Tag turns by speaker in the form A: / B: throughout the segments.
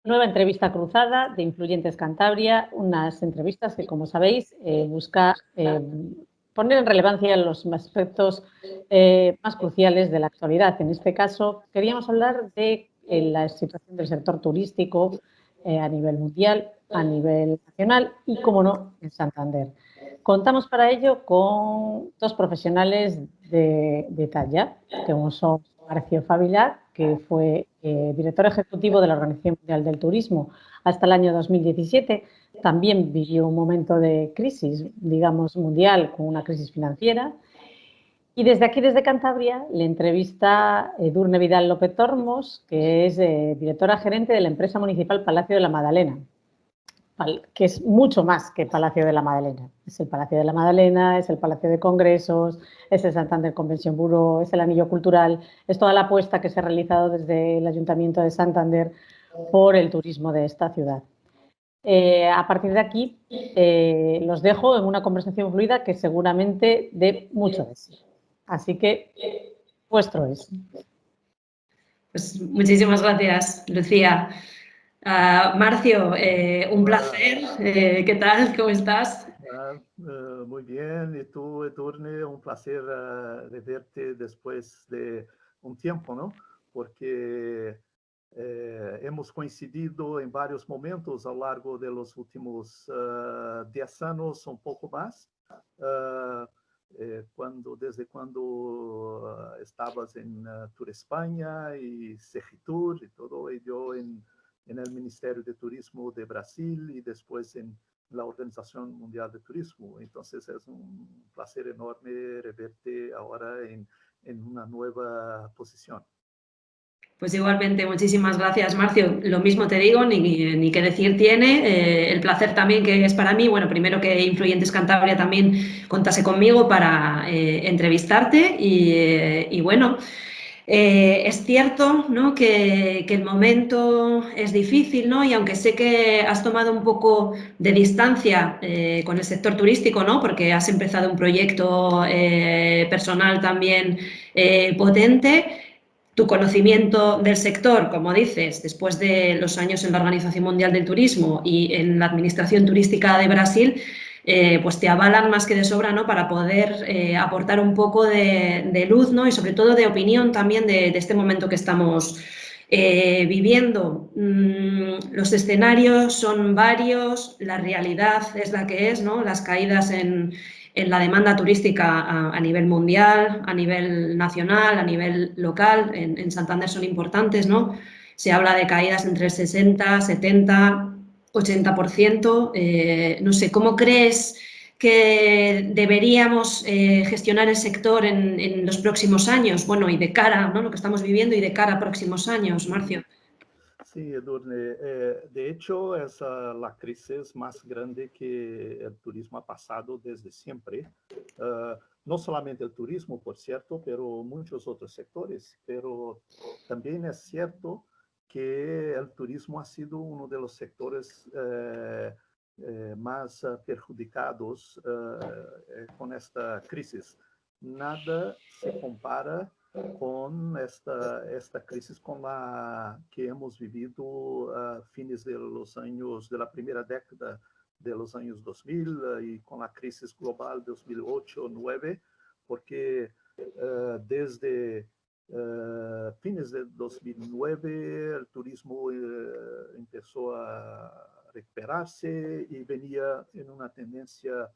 A: Nueva entrevista cruzada de Influyentes Cantabria, unas entrevistas que, como sabéis, busca poner en relevancia los aspectos más cruciales de la actualidad. En este caso, queríamos hablar de la situación del sector turístico a nivel mundial, a nivel nacional y, como no, en Santander. Contamos para ello con dos profesionales de talla, que son Marcio Favillar, que fue director ejecutivo de la Organización Mundial del Turismo hasta el año 2017. También vivió un momento de crisis, digamos, mundial, con una crisis financiera. Y desde aquí, desde Cantabria, le entrevista Edurne Vidal López Tormos, que es directora gerente de la empresa municipal Palacio de la Madalena, que es mucho más que Palacio de la Madalena. Es el Palacio de la Madalena, es el Palacio de Congresos, es el Santander Convention Bureau, es el Anillo Cultural, es toda la apuesta que se ha realizado desde el Ayuntamiento de Santander por el turismo de esta ciudad. A partir de aquí, los dejo en una conversación fluida que seguramente dé mucho de sí. Así que, vuestro es.
B: Pues muchísimas gracias, Lucía. Marcio, un placer. ¿Qué tal? ¿Cómo estás?
C: Muy bien. Y tú, Edurne, un placer reverte después de un tiempo, ¿no? Porque hemos coincidido en varios momentos a lo largo de los últimos 10 años, un poco más. Desde cuando estabas en Tour España y Segitur y todo ello en el Ministerio de Turismo de Brasil y después en la Organización Mundial de Turismo. Entonces es un placer enorme reverte ahora en una nueva posición.
B: Pues igualmente, muchísimas gracias, Marcio. Lo mismo te digo, ni qué decir tiene. El placer también que es para mí, bueno, primero que Influyentes Cantabria también contase conmigo para entrevistarte y bueno, es cierto, ¿no?, que el momento es difícil, ¿no? Y aunque sé que has tomado un poco de distancia con el sector turístico, ¿no?, porque has empezado un proyecto personal también potente, tu conocimiento del sector, como dices, después de los años en la Organización Mundial del Turismo y en la Administración Turística de Brasil, pues te avalan más que de sobra, ¿no?, para poder aportar un poco de luz, ¿no?, y sobre todo de opinión también de este momento que estamos viviendo. Los escenarios son varios, la realidad es la que es, ¿no? Las caídas en la demanda turística a nivel mundial, a nivel nacional, a nivel local, en Santander son importantes, ¿no? Se habla de caídas entre el 60, 70, 80%. No sé, ¿cómo crees que deberíamos gestionar el sector en los próximos años? Bueno, y de cara, ¿no?, lo que estamos viviendo y de cara a próximos años, Marcio.
C: Sí, Edurne. De hecho, es la crisis más grande que el turismo ha pasado desde siempre. No solamente el turismo, por cierto, pero muchos otros sectores. Pero también es cierto que el turismo ha sido uno de los sectores más perjudicados con esta crisis. Nada se compara con esta crisis con la que hemos vivido a fines de los años, de la primera década de los años 2000 y con la crisis global 2008-2009, porque desde fines de 2009 el turismo empezó a recuperarse y venía en una tendencia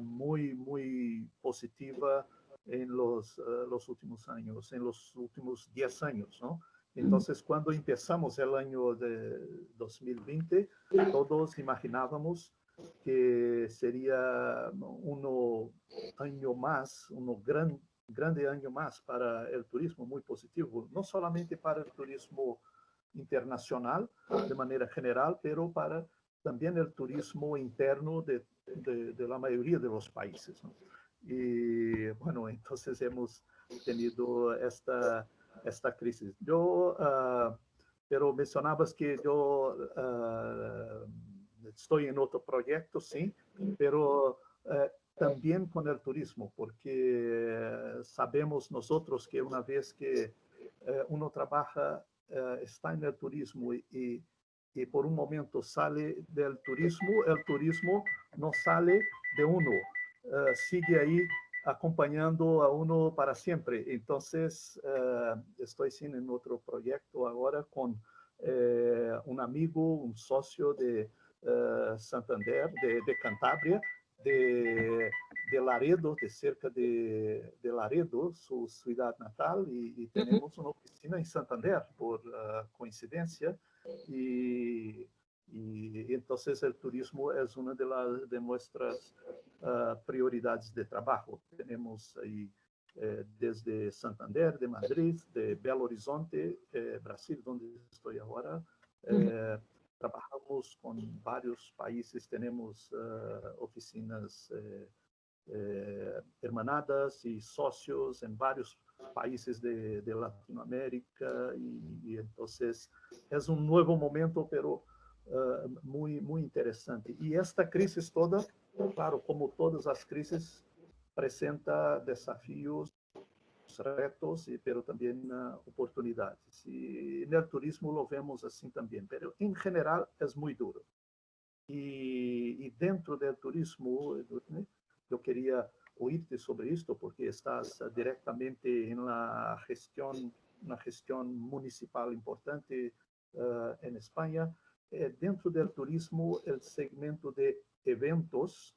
C: muy positiva en los últimos años, en los últimos 10 años, ¿no? Entonces, cuando empezamos el año de 2020, todos imaginábamos que sería un año más, grande año más para el turismo, muy positivo, no solamente para el turismo internacional de manera general, pero para también el turismo interno de la mayoría de los países, ¿no? Y bueno, entonces hemos tenido esta crisis. Pero mencionabas que yo estoy en otro proyecto, sí, pero también con el turismo, porque sabemos nosotros que una vez que uno trabaja, está en el turismo y y por un momento sale del turismo, el turismo no sale de uno, sigue ahí acompañando a uno para siempre. Entonces, estoy en otro proyecto ahora con un amigo, un socio de Santander, de Cantabria, de Laredo, de cerca de Laredo, su ciudad natal, y tenemos una oficina en Santander, por coincidencia, y entonces el turismo es una de nuestras prioridades de trabajo. Tenemos ahí desde Santander, de Madrid, de Belo Horizonte, Brasil, donde estoy ahora. Trabajamos con varios países, tenemos oficinas hermanadas y socios en varios países de Latinoamérica, y entonces es un nuevo momento, pero muy, muy interesante. Y esta crisis toda, claro, como todas las crisis, presenta desafíos, retos, pero también oportunidades. Y en el turismo lo vemos así también, pero en general es muy duro. Y dentro del turismo, yo quería oírte sobre esto porque estás directamente en la gestión, una gestión municipal importante en España. Dentro del turismo, el segmento de eventos,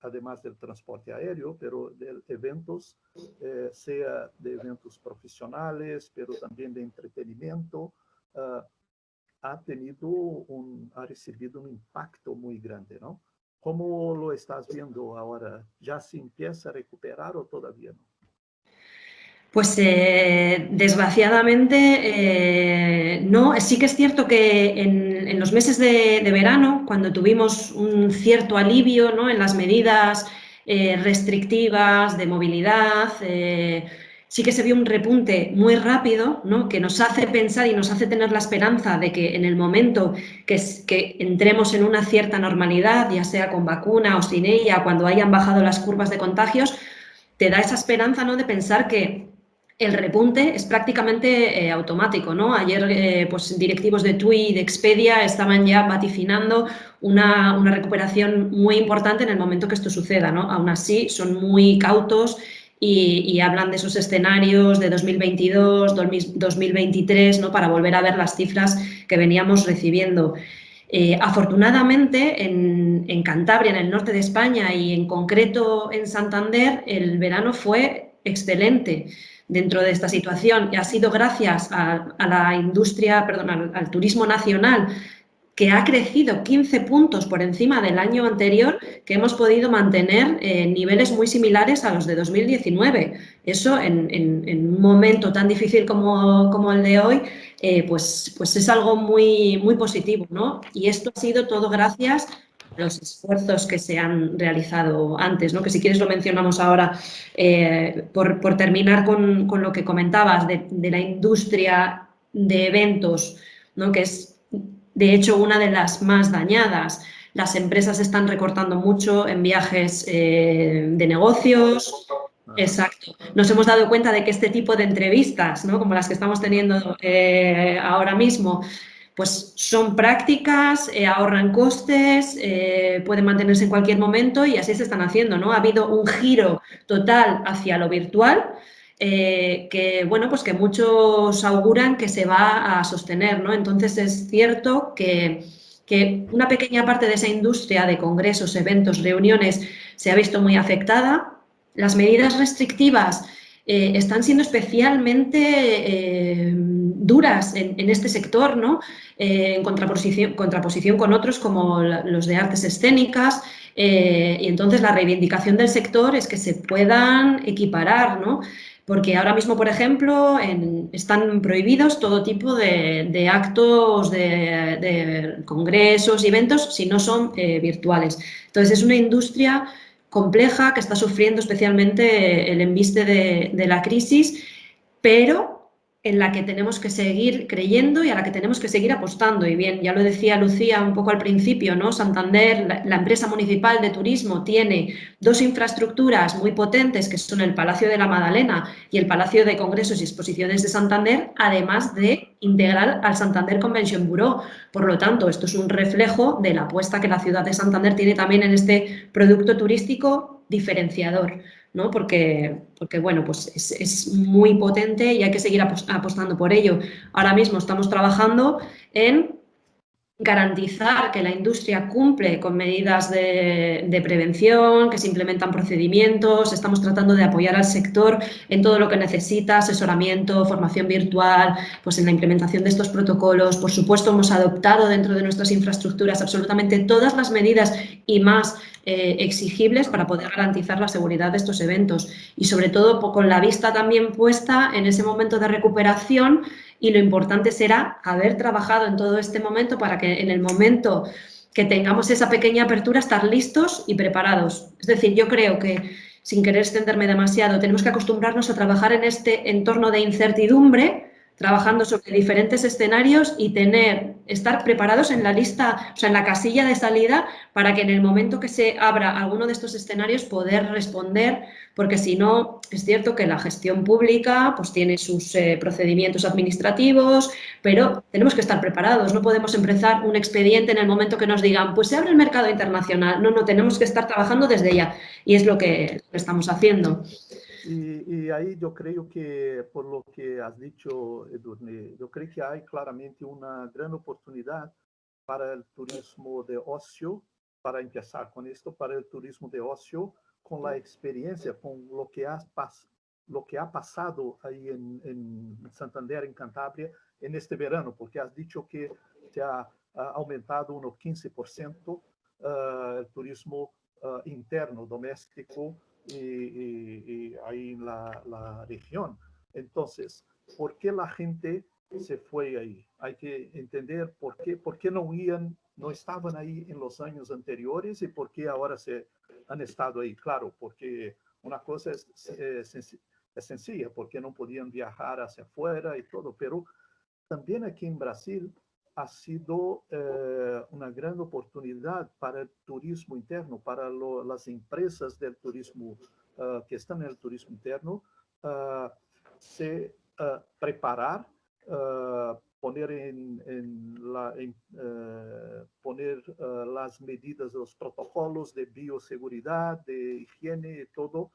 C: además del transporte aéreo, pero de eventos, sea de eventos profesionales, pero también de entretenimiento, ha recibido un impacto muy grande, ¿no? ¿Cómo lo estás viendo ahora? ¿Ya se empieza a recuperar o todavía no?
B: Pues desgraciadamente no. Sí que es cierto que en los meses de verano, cuando tuvimos un cierto alivio, ¿no?, en las medidas restrictivas de movilidad, sí que se vio un repunte muy rápido, ¿no?, que nos hace pensar y nos hace tener la esperanza de que en el momento que entremos en una cierta normalidad, ya sea con vacuna o sin ella, cuando hayan bajado las curvas de contagios, te da esa esperanza, ¿no?, de pensar que el repunte es prácticamente automático, ¿no? Ayer pues directivos de TUI y de Expedia estaban ya vaticinando una recuperación muy importante en el momento que esto suceda, ¿no? Aún así, son muy cautos y hablan de esos escenarios de 2022, 2023, ¿no?, para volver a ver las cifras que veníamos recibiendo. Afortunadamente, en Cantabria, en el norte de España y en concreto en Santander, el verano fue excelente dentro de esta situación. Ha sido gracias a la industria, perdón, al turismo nacional, que ha crecido 15 puntos por encima del año anterior, que hemos podido mantener niveles muy similares a los de 2019. Eso, en un momento tan difícil como el de hoy, pues es algo muy, muy positivo, ¿no? Y esto ha sido todo gracias a los esfuerzos que se han realizado antes, ¿no?, que si quieres lo mencionamos ahora, por terminar con lo que comentabas de la industria de eventos, ¿no?, que es de hecho una de las más dañadas. Las empresas están recortando mucho en viajes de negocios. Exacto. Nos hemos dado cuenta de que este tipo de entrevistas, ¿no?, como las que estamos teniendo ahora mismo, pues son prácticas, ahorran costes, pueden mantenerse en cualquier momento y así se están haciendo, ¿no? Ha habido un giro total hacia lo virtual, que, bueno, pues que muchos auguran que se va a sostener, ¿no? Entonces es cierto que una pequeña parte de esa industria de congresos, eventos, reuniones se ha visto muy afectada. Las medidas restrictivas están siendo especialmente duras en este sector, ¿no?, en contraposición con otros como los de artes escénicas, y entonces la reivindicación del sector es que se puedan equiparar, ¿no?, porque ahora mismo, por ejemplo, están prohibidos todo tipo de actos, de congresos y eventos si no son virtuales. Entonces es una industria compleja que está sufriendo especialmente el embiste de la crisis, pero en la que tenemos que seguir creyendo y a la que tenemos que seguir apostando. Y bien, ya lo decía Lucía un poco al principio, ¿no? Santander, la empresa municipal de turismo, tiene dos infraestructuras muy potentes, que son el Palacio de la Madalena y el Palacio de Congresos y Exposiciones de Santander, además de integral al Santander Convention Bureau. Por lo tanto, esto es un reflejo de la apuesta que la ciudad de Santander tiene también en este producto turístico diferenciador, ¿no? Porque bueno, pues es muy potente y hay que seguir apostando por ello. Ahora mismo estamos trabajando en garantizar que la industria cumple con medidas de prevención, que se implementan procedimientos. Estamos tratando de apoyar al sector en todo lo que necesita, asesoramiento, formación virtual, pues en la implementación de estos protocolos. Por supuesto, hemos adoptado dentro de nuestras infraestructuras absolutamente todas las medidas y más exigibles para poder garantizar la seguridad de estos eventos y sobre todo con la vista también puesta en ese momento de recuperación. Y lo importante será haber trabajado en todo este momento para que en el momento que tengamos esa pequeña apertura estar listos y preparados. Es decir, yo creo que, sin querer extenderme demasiado, tenemos que acostumbrarnos a trabajar en este entorno de incertidumbre, trabajando sobre diferentes escenarios y estar preparados en la lista, o sea, en la casilla de salida, para que en el momento que se abra alguno de estos escenarios poder responder, porque si no, es cierto que la gestión pública pues tiene sus procedimientos administrativos, pero tenemos que estar preparados, no podemos empezar un expediente en el momento que nos digan, pues se abre el mercado internacional. No, tenemos que estar trabajando desde ya y es lo que estamos haciendo.
C: Y ahí yo creo que, por lo que has dicho, Edurne, yo creo que hay claramente una gran oportunidad para el turismo de ocio, para empezar con esto, para el turismo de ocio, con la experiencia, con lo que ha pasado ahí en Santander, en Cantabria, en este verano, porque has dicho que se ha aumentado unos 15% el turismo interno, doméstico, y ahí en la región. Entonces, ¿por qué la gente se fue ahí? Hay que entender por qué no estaban ahí en los años anteriores y por qué ahora se han estado ahí. Claro, porque una cosa es sencilla, porque no podían viajar hacia afuera y todo, pero también aquí en Brasil ha sido una gran oportunidad para el turismo interno, para las empresas del turismo que están en el turismo interno, se preparar, poner poner las medidas, los protocolos de bioseguridad, de higiene y todo,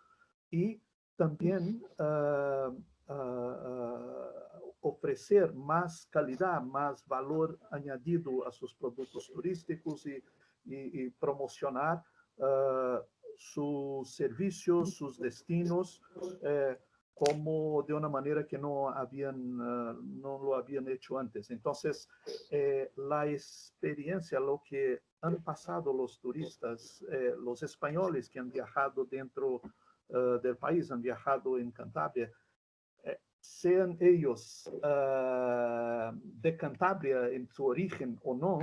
C: y también ofrecer más calidad, más valor añadido a sus productos turísticos y promocionar sus servicios, sus destinos, como de una manera que no lo habían hecho antes. Entonces, la experiencia, lo que han pasado los turistas, los españoles que han viajado dentro del país, han viajado en Cantabria, sean ellos de Cantabria en su origen o no,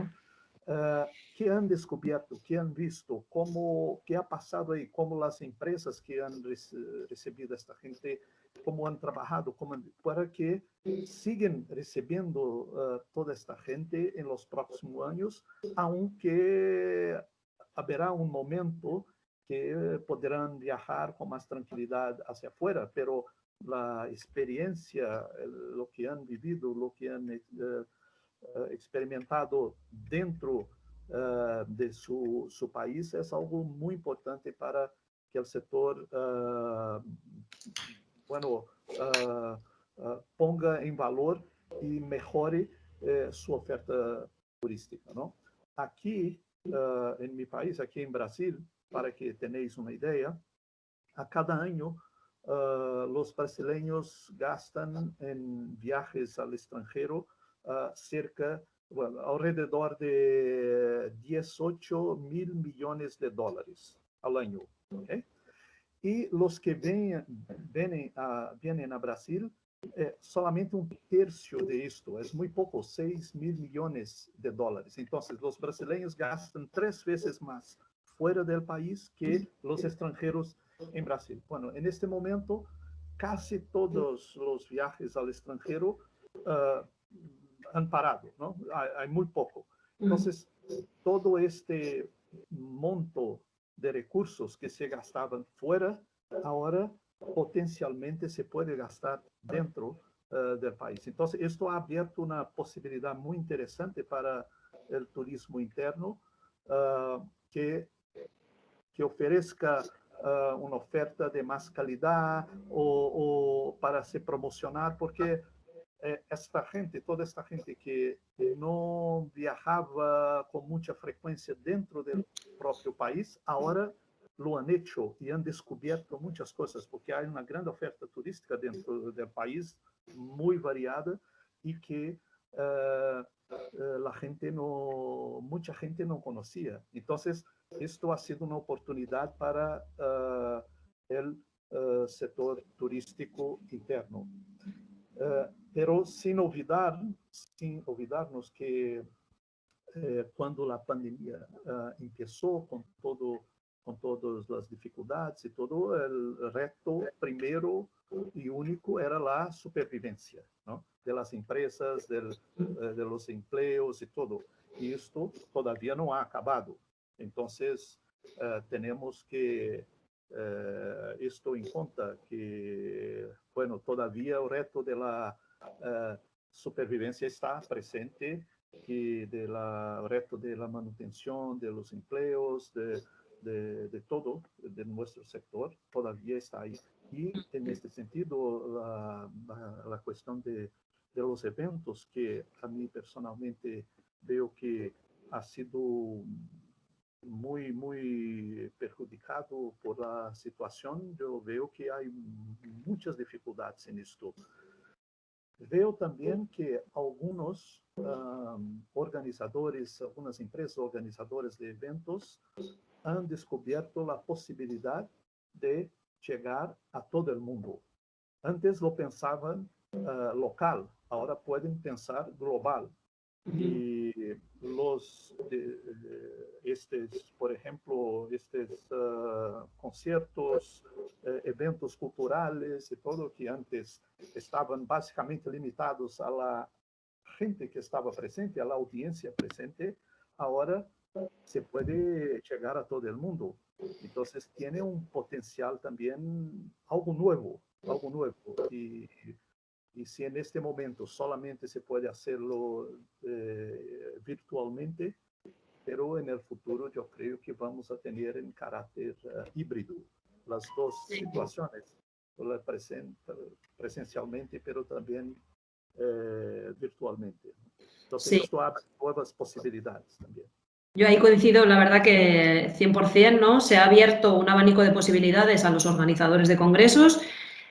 C: ¿qué han descubierto? ¿Qué han visto? ¿Qué ha pasado ahí? ¿Cómo las empresas que han recibido a esta gente, cómo han trabajado para que sigan recibiendo toda esta gente en los próximos años, aunque habrá un momento que podrán viajar con más tranquilidad hacia afuera, pero la experiencia, lo que han vivido, lo que han experimentado dentro de su país es algo muy importante para que el sector ponga en valor y mejore su oferta turística, ¿no? Aquí, en mi país, aquí en Brasil, para que tenéis una idea, a cada año los brasileños gastan en viajes al extranjero alrededor de 18 mil millones de dólares al año. ¿Okay? Y los que vienen a Brasil, solamente un tercio de esto, es muy poco, 6 mil millones de dólares. Entonces, los brasileños gastan 3 veces más fuera del país que los extranjeros en Brasil. Bueno, en este momento, casi todos los viajes al extranjero han parado, ¿no? Hay muy poco. Entonces, todo este monto de recursos que se gastaban fuera, ahora potencialmente se puede gastar dentro del país. Entonces, esto ha abierto una posibilidad muy interesante para el turismo interno que ofrezca una oferta de más calidad o para se promocionar, porque toda esta gente que no viajaba con mucha frecuencia dentro del propio país, ahora lo han hecho y han descubierto muchas cosas, porque hay una gran oferta turística dentro del país, muy variada, y que mucha gente no conocía. Entonces, esto ha sido una oportunidad para el sector turístico interno. Pero sin olvidarnos que cuando la pandemia empezó con todas las dificultades y todo, el reto primero y único era la supervivencia, ¿no? De las empresas, de los empleos y todo. Y esto todavía no ha acabado. Entonces, tenemos que esto en cuenta, que, bueno, todavía el reto de la supervivencia está presente, y el reto de la manutención de los empleos, de todo, de nuestro sector, todavía está ahí. Y en este sentido, la cuestión de los eventos, que a mí personalmente veo que ha sido muy perjudicado por la situación. Yo veo que hay muchas dificultades en esto. Veo también que algunos organizadores, algunas empresas organizadoras de eventos han descubierto la posibilidad de llegar a todo el mundo. Antes lo pensaban local, ahora pueden pensar global. Y por ejemplo, estos conciertos, eventos culturales y todo, que antes estaban básicamente limitados a la gente que estaba presente, a la audiencia presente, ahora se puede llegar a todo el mundo. Entonces tiene un potencial también, algo nuevo. Y si en este momento solamente se puede hacerlo virtualmente, pero en el futuro yo creo que vamos a tener en carácter híbrido las dos situaciones, presencialmente, pero también virtualmente. Entonces, esto abre nuevas posibilidades también.
B: Yo ahí coincido, la verdad que 100%, ¿no? Se ha abierto un abanico de posibilidades a los organizadores de congresos.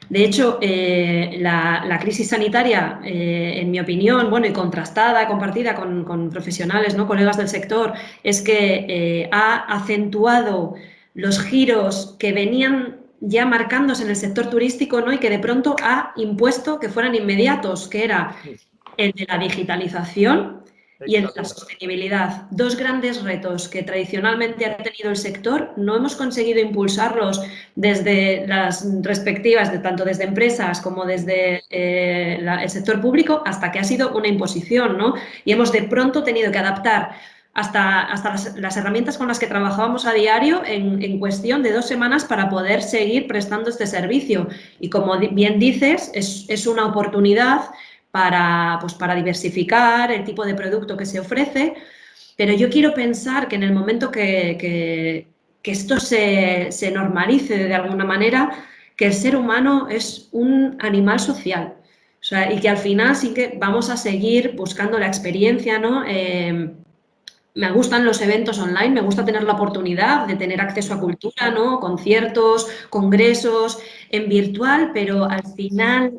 B: De hecho, la crisis sanitaria, en mi opinión, bueno, y contrastada, compartida con profesionales, ¿no? Colegas del sector, es que ha acentuado los giros que venían ya marcándose en el sector turístico, ¿no? Y que de pronto ha impuesto que fueran inmediatos, que era el de la digitalización y el de la sostenibilidad. Dos grandes retos que tradicionalmente ha tenido el sector. No hemos conseguido impulsarlos desde las respectivas, tanto desde empresas como desde el sector público, hasta que ha sido una imposición, ¿no? Y hemos de pronto tenido que adaptar hasta las herramientas con las que trabajábamos a diario en cuestión de 2 semanas para poder seguir prestando este servicio. Y como bien dices, es una oportunidad para diversificar el tipo de producto que se ofrece, pero yo quiero pensar que en el momento que esto se normalice de alguna manera, que el ser humano es un animal social, o sea, y que al final sí que vamos a seguir buscando la experiencia, ¿no? Me gustan los eventos online, me gusta tener la oportunidad de tener acceso a cultura, ¿no? Conciertos, congresos, en virtual, pero al final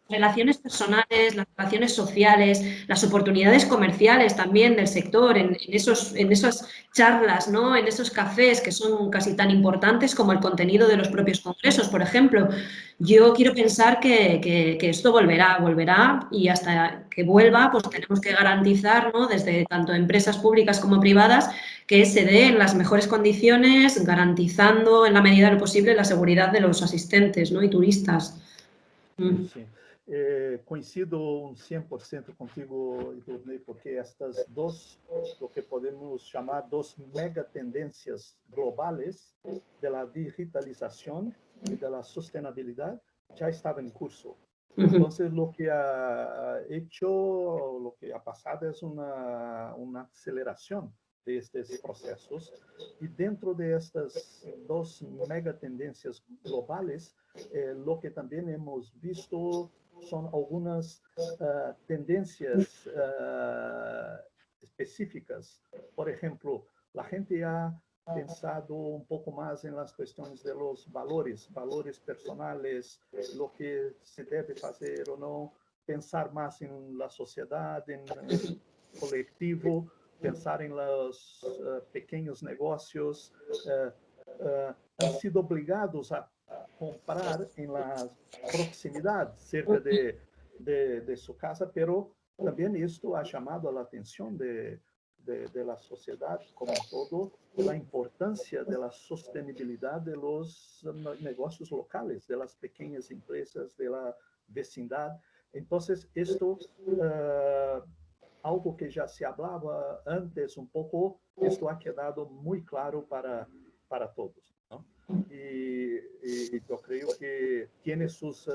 B: relaciones personales, las relaciones sociales, las oportunidades comerciales también del sector, en esas charlas, ¿no? En esos cafés que son casi tan importantes como el contenido de los propios congresos, por ejemplo. Yo quiero pensar que esto volverá y hasta que vuelva, pues tenemos que garantizar, ¿no? Desde tanto empresas públicas como privadas, que se dé en las mejores condiciones, garantizando en la medida de lo posible la seguridad de los asistentes, ¿no? Y turistas.
C: Sí. Coincido un 100% contigo, Idurney, porque estas dos, lo que podemos llamar dos mega tendencias globales de la digitalización y de la sostenibilidad, ya estaban en curso. Entonces, lo que ha hecho, lo que ha pasado es una aceleración de estos procesos. Y dentro de estas dos megatendencias globales, lo que también hemos visto son algunas tendencias específicas. Por ejemplo, la gente ha pensado un poco más en las cuestiones de los valores personales, lo que se debe hacer o no, pensar más en la sociedad, en el colectivo, pensar en los pequeños negocios. Han sido obligados a comprar en la proximidad, cerca de su casa, pero también esto ha llamado la atención de la sociedad como todo, la importancia de la sostenibilidad de los negocios locales, de las pequeñas empresas, de la vecindad. Entonces, esto, algo que ya se hablaba antes un poco, esto ha quedado muy claro para todos, ¿no? Y yo creo que tiene sus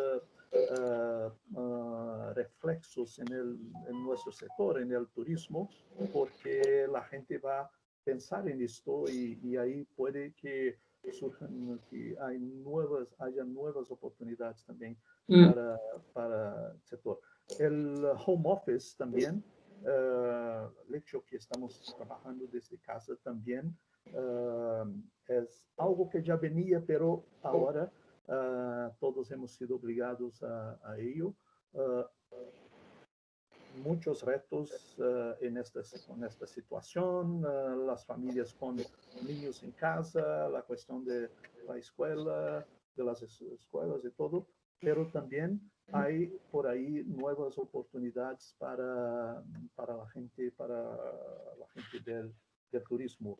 C: reflexos en nuestro sector, en el turismo, porque la gente va a pensar en esto y ahí puede que surjan, que haya nuevas oportunidades también para el sector. El home office también, el hecho que estamos trabajando desde casa también es algo que ya venía, pero ahora todos hemos sido obligados a ello. Muchos retos en esta situación, las familias con niños en casa, la cuestión de la escuela, de las escuelas y todo, pero también hay por ahí nuevas oportunidades para la gente, del turismo.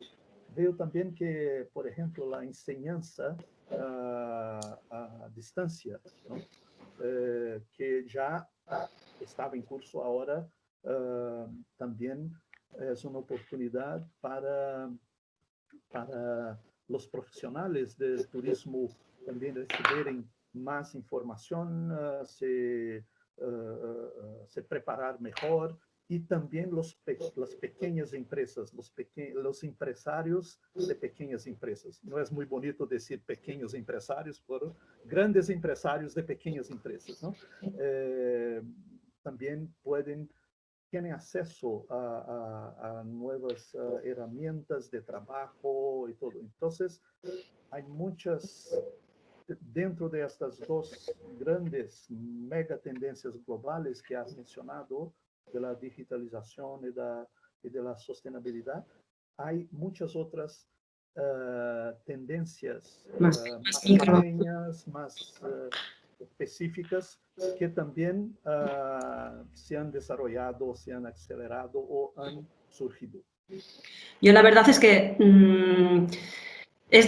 C: Veo también que, por ejemplo, la enseñanza a distancia, ¿no? Que ya estaba en curso ahora, también es una oportunidad para los profesionales del turismo también recibir más información, se preparar mejor, y también las pequeñas empresas, los empresarios de pequeñas empresas. No es muy bonito decir pequeños empresarios, pero grandes empresarios de pequeñas empresas, ¿no? También tienen acceso a nuevas herramientas de trabajo y todo. Entonces, hay muchas, dentro de estas dos grandes megatendencias globales que has mencionado, de la digitalización y de la sostenibilidad, hay muchas otras tendencias más pequeñas, más específicas, que también se han desarrollado, se han acelerado o han surgido.
B: Yo la verdad es que es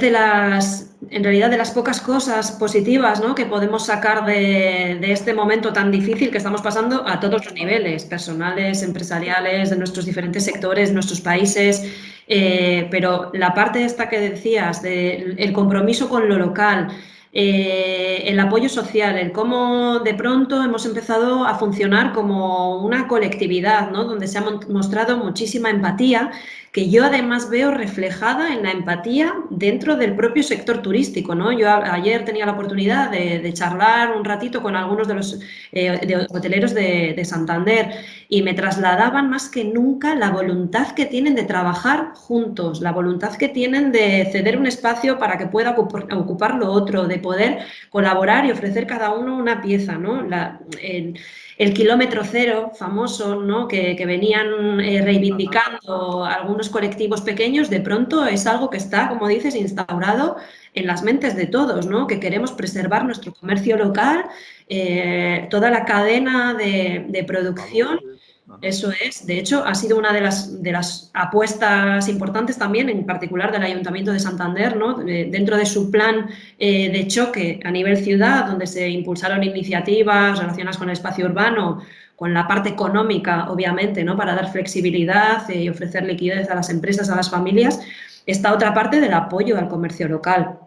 B: en realidad de las pocas cosas positivas, ¿no?, que podemos sacar de este momento tan difícil que estamos pasando a todos los niveles, personales, empresariales, de nuestros diferentes sectores, de nuestros países. Pero la parte esta que decías, del compromiso con lo local, el apoyo social, el cómo de pronto hemos empezado a funcionar como una colectividad, ¿no?, donde se ha mostrado muchísima empatía, que yo además veo reflejada en la empatía dentro del propio sector turístico, ¿no? Yo ayer tenía la oportunidad de charlar un ratito con algunos de los hoteleros de Santander, y me trasladaban más que nunca la voluntad que tienen de trabajar juntos, la voluntad que tienen de ceder un espacio para que pueda ocupar lo otro, de poder colaborar y ofrecer cada uno una pieza, ¿no? El kilómetro cero famoso, ¿no?, que venían reivindicando algunos colectivos pequeños, de pronto es algo que está, como dices, instaurado en las mentes de todos, ¿no?, que queremos preservar nuestro comercio local, toda la cadena de producción. Eso es. De hecho, ha sido una de las apuestas importantes también, en particular del Ayuntamiento de Santander, ¿no?, dentro de su plan de choque a nivel ciudad, donde se impulsaron iniciativas relacionadas con el espacio urbano, con la parte económica, obviamente, ¿no?, para dar flexibilidad y ofrecer liquidez a las empresas, a las familias. Esta otra parte del apoyo al comercio local.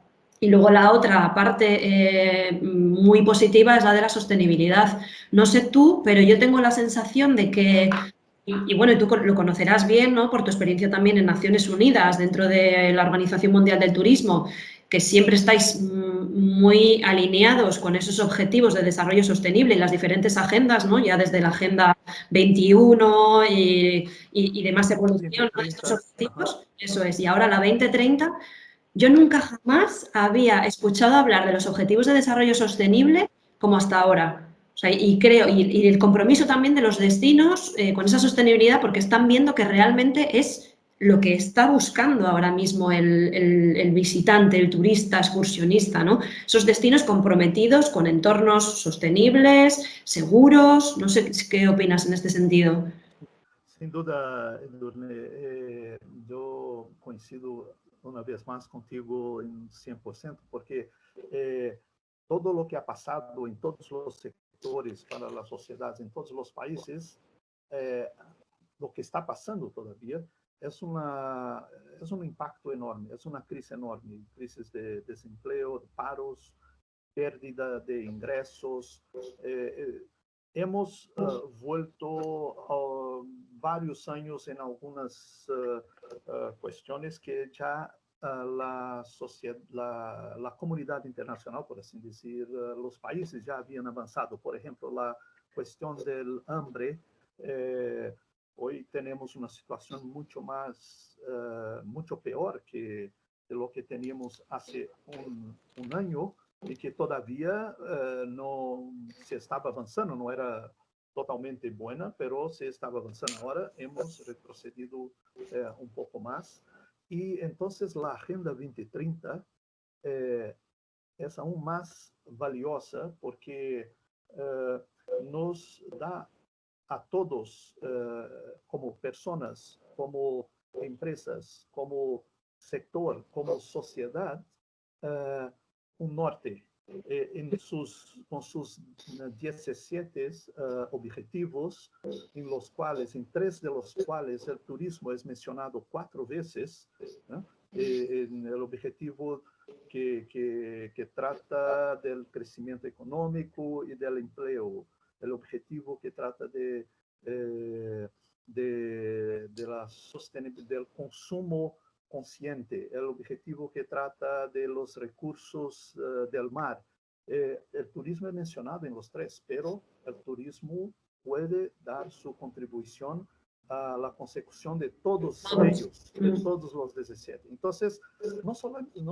B: Y luego la otra parte muy positiva es la de la sostenibilidad. No sé tú, pero yo tengo la sensación de que, y bueno, tú lo conocerás bien, ¿no? Por tu experiencia también en Naciones Unidas, dentro de la Organización Mundial del Turismo, que siempre estáis muy alineados con esos objetivos de desarrollo sostenible y las diferentes agendas, ¿no? Ya desde la Agenda 21 y demás evolución, ¿no? De estos
C: 2030,
B: objetivos, eso es, y ahora la 2030. Yo nunca jamás había escuchado hablar de los objetivos de desarrollo sostenible como hasta ahora. O sea, y creo, y el compromiso también de los destinos con esa sostenibilidad, porque están viendo que realmente es lo que está buscando ahora mismo el visitante, el turista, excursionista, ¿no? Esos destinos comprometidos con entornos sostenibles, seguros. No sé qué opinas en este sentido.
C: Sin duda, Edurne, yo coincido una vez más contigo en 100%, porque todo lo que ha pasado en todos los sectores para la sociedad, en todos los países, eh, lo que está pasando todavía es un impacto enorme, es una crisis enorme, crisis de desempleo, de paros, pérdida de ingresos. Hemos vuelto varios años en algunas cuestiones que ya la comunidad internacional, por así decir, los países ya habían avanzado. Por ejemplo, la cuestión del hambre. Hoy tenemos una situación mucho peor que de lo que teníamos hace un año y que todavía no se estaba avanzando, no era totalmente buena, pero se estaba avanzando. Ahora hemos retrocedido un poco más. Y entonces la Agenda 2030 es aún más valiosa porque nos da a todos, como personas, como empresas, como sector, como sociedad, un norte con sus 17 objetivos, en 3 de los cuales el turismo es mencionado 4 veces, ¿no? En el objetivo que trata del crecimiento económico y del empleo, el objetivo que trata la del consumo consciente, el objetivo que trata de los recursos del mar. El turismo es mencionado en los 3, pero el turismo puede dar su contribución a la consecución de todos ellos, de todos los 17. Entonces, no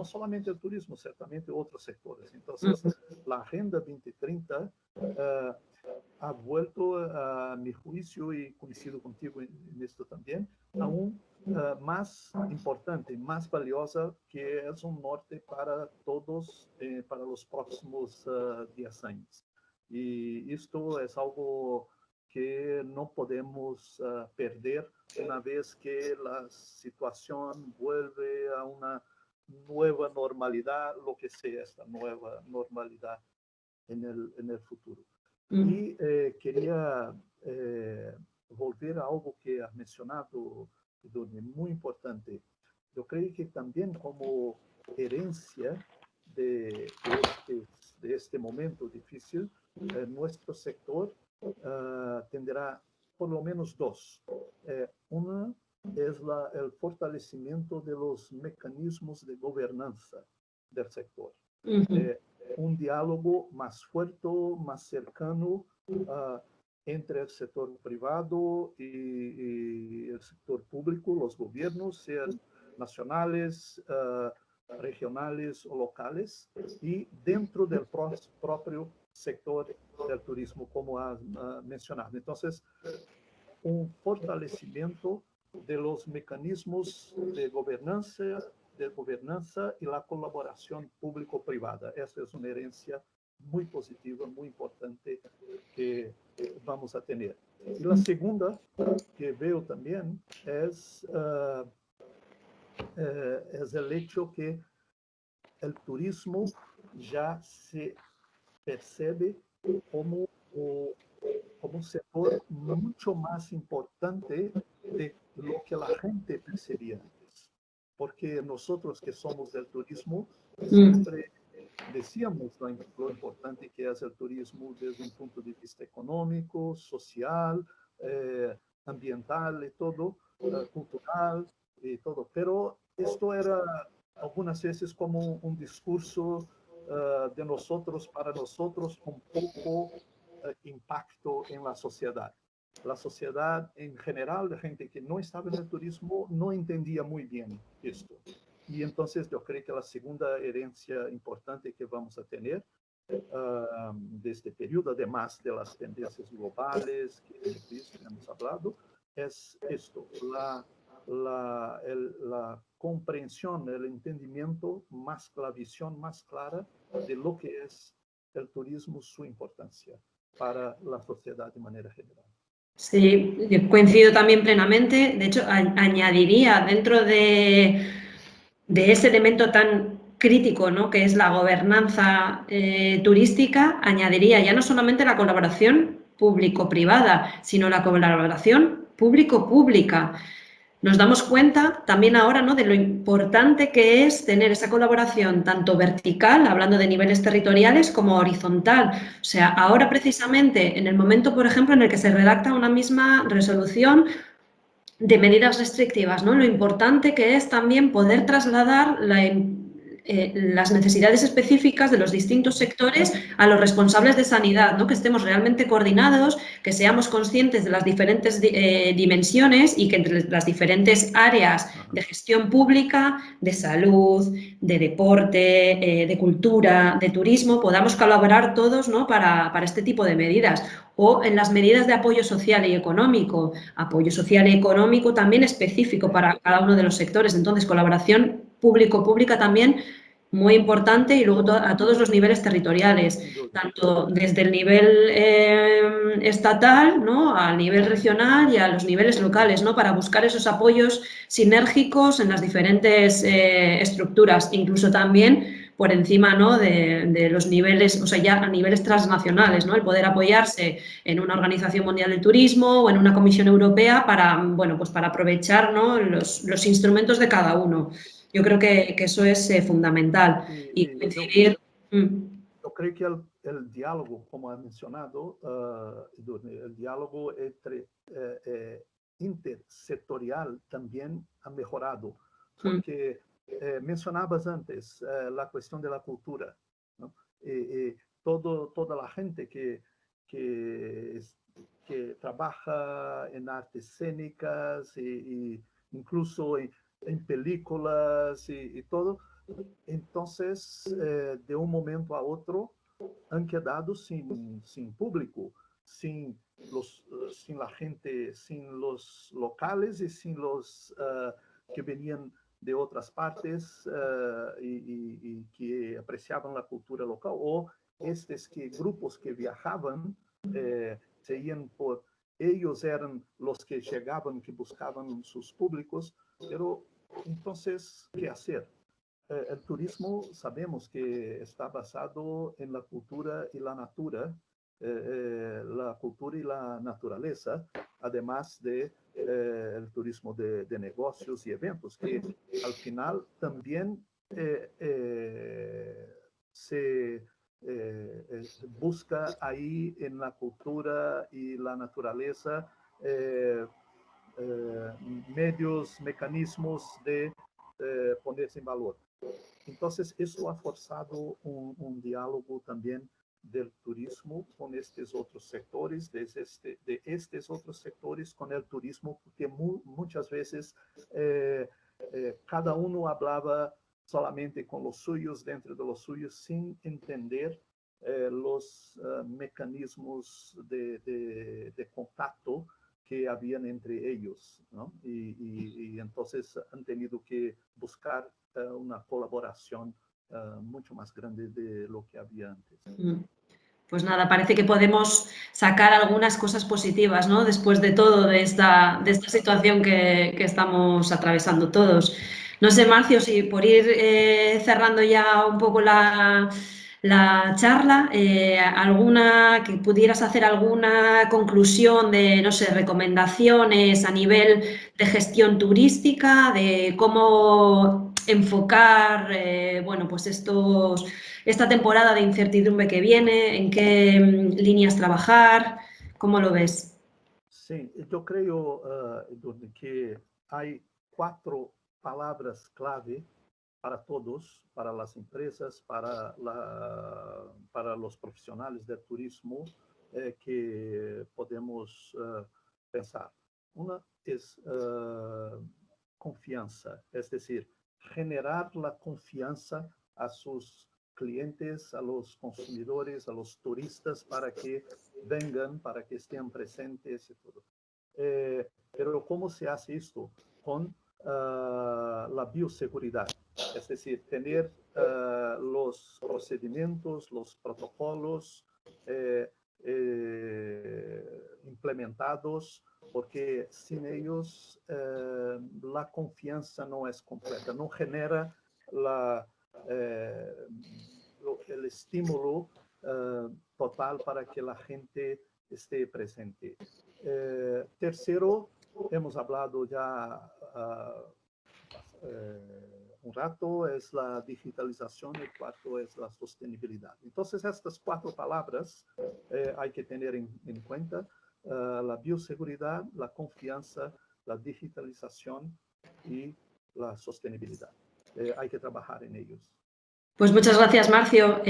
C: solamente el turismo, ciertamente otros sectores. Entonces, la Agenda 2030 ha vuelto, a mi juicio, y coincido contigo en esto también, aún más importante, más valiosa, que es un norte para todos, para los próximos 10 años. Y esto es algo que no podemos perder una vez que la situación vuelve a una nueva normalidad, lo que sea esta nueva normalidad en el futuro. Y quería volver a algo que has mencionado, Edurne, muy importante. Yo creo que también como herencia de este momento difícil, nuestro sector tendrá por lo menos 2. Una es el fortalecimiento de los mecanismos de gobernanza del sector. Un diálogo más fuerte, más cercano entre el sector privado y el sector público, los gobiernos, sean nacionales, regionales o locales, y dentro del propio sector del turismo, como has mencionado. Entonces, un fortalecimiento de los mecanismos de gobernanza y la colaboración público-privada. Esa es una herencia muy positiva, muy importante que vamos a tener. Y la segunda que veo también es el hecho que el turismo ya se percebe como un sector mucho más importante de lo que la gente percibía antes. Porque nosotros que somos del turismo siempre decíamos lo importante que es el turismo desde un punto de vista económico, social, ambiental y todo, cultural y todo. Pero esto era algunas veces como un discurso de nosotros para nosotros con poco impacto en la sociedad. La sociedad en general, la gente que no estaba en el turismo, no entendía muy bien esto. Y entonces yo creo que la segunda herencia importante que vamos a tener de este periodo, además de las tendencias globales que hemos hablado, es esto, la comprensión, el entendimiento, la visión más clara de lo que es el turismo, su importancia para la sociedad de manera general.
B: Sí, yo coincido también plenamente. De hecho, añadiría dentro de ese elemento tan crítico, ¿no?, que es la gobernanza turística, añadiría ya no solamente la colaboración público-privada, sino la colaboración público-pública. Nos damos cuenta también ahora, ¿no?, de lo importante que es tener esa colaboración tanto vertical, hablando de niveles territoriales, como horizontal. O sea, ahora precisamente en el momento, por ejemplo, en el que se redacta una misma resolución de medidas restrictivas, ¿no?, lo importante que es también poder trasladar las necesidades específicas de los distintos sectores a los responsables de sanidad, ¿no?, que estemos realmente coordinados, que seamos conscientes de las diferentes dimensiones y que entre las diferentes áreas de gestión pública, de salud, de deporte, de cultura, de turismo, podamos colaborar todos, ¿no?, para este tipo de medidas. O en las medidas de apoyo social y económico también específico para cada uno de los sectores. Entonces, colaboración público-pública también muy importante, y luego a todos los niveles territoriales, tanto desde el nivel estatal, ¿no?, al nivel regional y a los niveles locales, ¿no?, para buscar esos apoyos sinérgicos en las diferentes estructuras, incluso también por encima, ¿no?, de los niveles, o sea, ya a niveles transnacionales, ¿no?, el poder apoyarse en una Organización Mundial del Turismo o en una Comisión Europea para, bueno, pues para aprovechar, ¿no?, los instrumentos de cada uno. Yo creo que eso es fundamental. Y coincidir.
C: Yo creo que el diálogo, como ha mencionado, el diálogo intersectorial también ha mejorado, porque mencionabas antes la cuestión de la cultura, ¿no? Toda la gente que trabaja en artes escénicas e incluso en películas y todo. Entonces, de un momento a otro, han quedado sin público, sin la gente, sin los locales y sin los que venían de otras partes y que apreciaban la cultura local, o grupos que viajaban, ellos eran los que llegaban, que buscaban sus públicos, pero entonces, ¿qué hacer? El turismo sabemos que está basado en la cultura y la naturaleza, además de el turismo de negocios y eventos, que al final también se busca ahí en la cultura y la naturaleza medios, mecanismos de ponerse en valor. Entonces, eso ha forzado un diálogo también del turismo con estos otros sectores, de estos otros sectores con el turismo, porque muchas veces cada uno hablaba solamente con los suyos, dentro de los suyos, sin entender los mecanismos de contacto que habían entre ellos, ¿no? Y entonces han tenido que buscar una colaboración mucho más grande de lo que había antes.
B: Pues nada, parece que podemos sacar algunas cosas positivas, ¿no?, después de todo, de esta situación que estamos atravesando todos. No sé, Marcio, si por ir cerrando ya un poco la charla, que pudieras hacer alguna conclusión de, no sé, recomendaciones a nivel de gestión turística, de cómo enfocar, bueno, pues esta temporada de incertidumbre que viene? ¿En qué líneas trabajar? ¿Cómo lo ves?
C: Sí, yo creo, Edurne, que hay 4 palabras clave para todos, para las empresas, para los profesionales del turismo, que podemos pensar. Una es confianza, es decir, generar la confianza a sus clientes, a los consumidores, a los turistas, para que vengan, para que estén presentes y todo. Pero ¿cómo se hace esto? Con la bioseguridad, es decir, tener los procedimientos, los protocolos implementados, porque sin ellos la confianza no es completa, no genera el estímulo total para que la gente esté presente. Tercero, hemos hablado ya un rato, es la digitalización, el cuarto es la sostenibilidad. Entonces, estas 4 palabras hay que tener en cuenta: la bioseguridad, la confianza, la digitalización y la sostenibilidad. Hay que trabajar en ellos.
B: Pues muchas gracias, Marcio.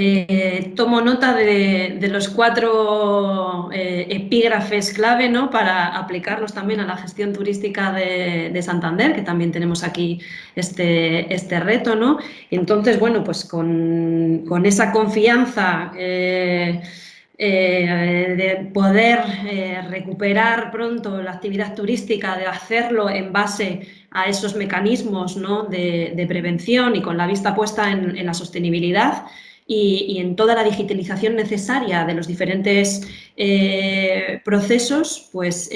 B: Tomo nota de los 4 epígrafes clave, ¿no?, para aplicarlos también a la gestión turística de Santander, que también tenemos aquí este reto, ¿no? Entonces, bueno, pues con esa confianza de poder recuperar pronto la actividad turística, de hacerlo en base a esos mecanismos, ¿no?, de prevención y con la vista puesta en la sostenibilidad y en toda la digitalización necesaria de los diferentes procesos, pues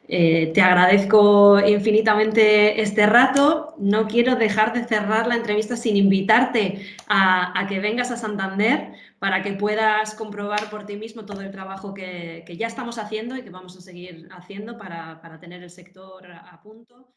B: te agradezco infinitamente este rato. No quiero dejar de cerrar la entrevista sin invitarte a que vengas a Santander para que puedas comprobar por ti mismo todo el trabajo que ya estamos haciendo y que vamos a seguir haciendo para tener el sector a punto.